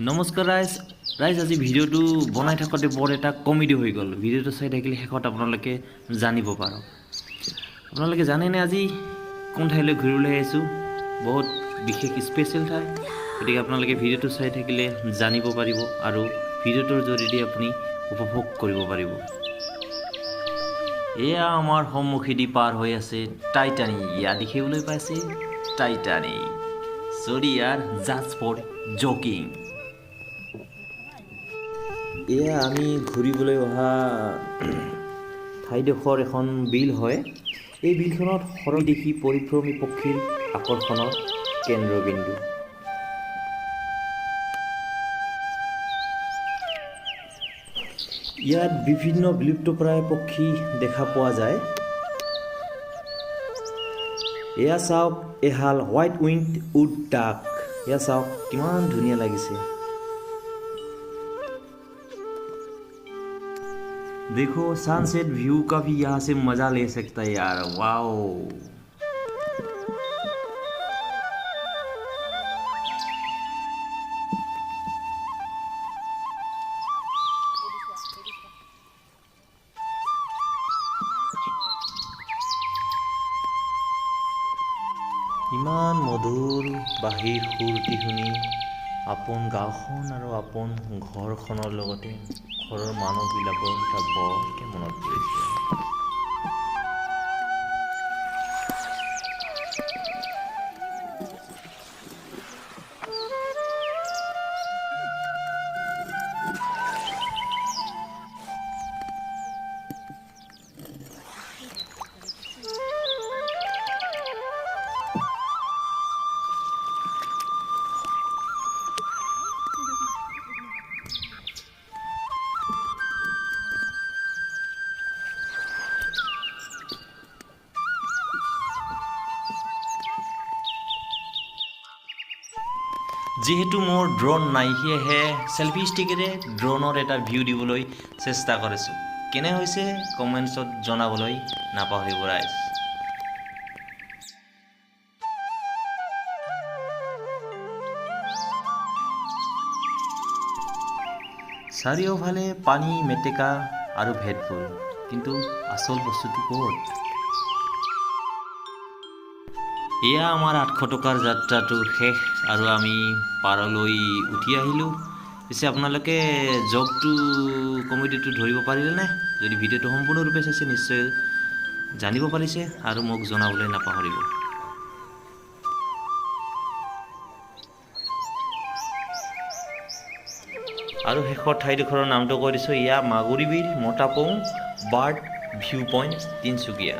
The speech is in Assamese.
নমস্কাৰ ৰাইজ আজি ভিডিঅ'টো বনাই থাকোঁতে বৰ এটা কমেডি হৈ গ'ল। ভিডিঅ'টো চাই থাকিলে শেষত আপোনালোকে জানিব পাৰক। আপোনালোকে জানেনে আজি কোন ঠাইলৈ ঘূৰিবলৈ আহিছোঁ? বহুত বিশেষ স্পেচিয়েল ঠাই। গতিকে আপোনালোকে ভিডিঅ'টো চাই থাকিলে জানিব পাৰিব আৰু ভিডিঅ'টোৰ জৰিয়তে আপুনি উপভোগ কৰিব পাৰিব। এয়া আমাৰ সন্মুখেদি পাৰ হৈ আছে টাইটানিক। ইয়াত দেখিবলৈ পাইছে টাইটানিক। চৰি ইয়াৰ জাষ্ট ফৰ জকিং। এয়া আমি ঘূৰিবলৈ অহা ঠাইডোখৰ এখন বিল হয়। এই বিলখনত সৰহদেশী পৰিভ্ৰমী পক্ষীৰ আকৰ্ষণৰ কেন্দ্ৰবিন্দু। ইয়াত বিভিন্ন বিলুপ্তপ্ৰায় পক্ষী দেখা পোৱা যায়। এয়া চাওক এহাল হোৱাইট উইংড উড ডাক। এয়া চাওক কিমান ধুনীয়া লাগিছে। देखो सनसेट व्यू का भी यहाँ से मजा ले सकता है यार। वाओ ইমান মধুৰ বাঁহীৰ সুৰটি শুনি আপোন গাঁওখন আৰু আপোন ঘৰখনৰ লগতে ঘৰৰ মানুহবিলাকৰ এটা বৰকৈ মনত পৰিছে। যিহেতু মোৰ ড্ৰোন নাই, সেয়েহে চেলফি ষ্টিকেৰে ড্ৰোনৰ এটা ভিউ দিবলৈ চেষ্টা কৰিছোঁ। কেনে হৈছে কমেণ্টছত জনাবলৈ নাপাহৰিব ৰাইজ। চাৰিওফালে পানী, মেটেকা আৰু ভেটবোৰ, কিন্তু আচল বস্তুটো ক'ত? এয়া আমাৰ 800 টকাৰ যাত্ৰাটো শেষ আৰু আমি পাৰলৈ উঠি আহিলোঁ। পিছে আপোনালোকে জগটো কমেডিটো ধৰিব পাৰিলেনে? যদি ভিডিঅ'টো সম্পূৰ্ণৰূপে চাইছে নিশ্চয় জানিব পাৰিছে আৰু মোক জনাবলৈ নাপাহৰিব। আৰু শেষৰ ঠাইডোখৰৰ নামটো কৈ দিছোঁ, এয়া মাগুৰী বিল, মটাপং বাৰ্ড ভিউ পইণ্ট, তিনিচুকীয়া।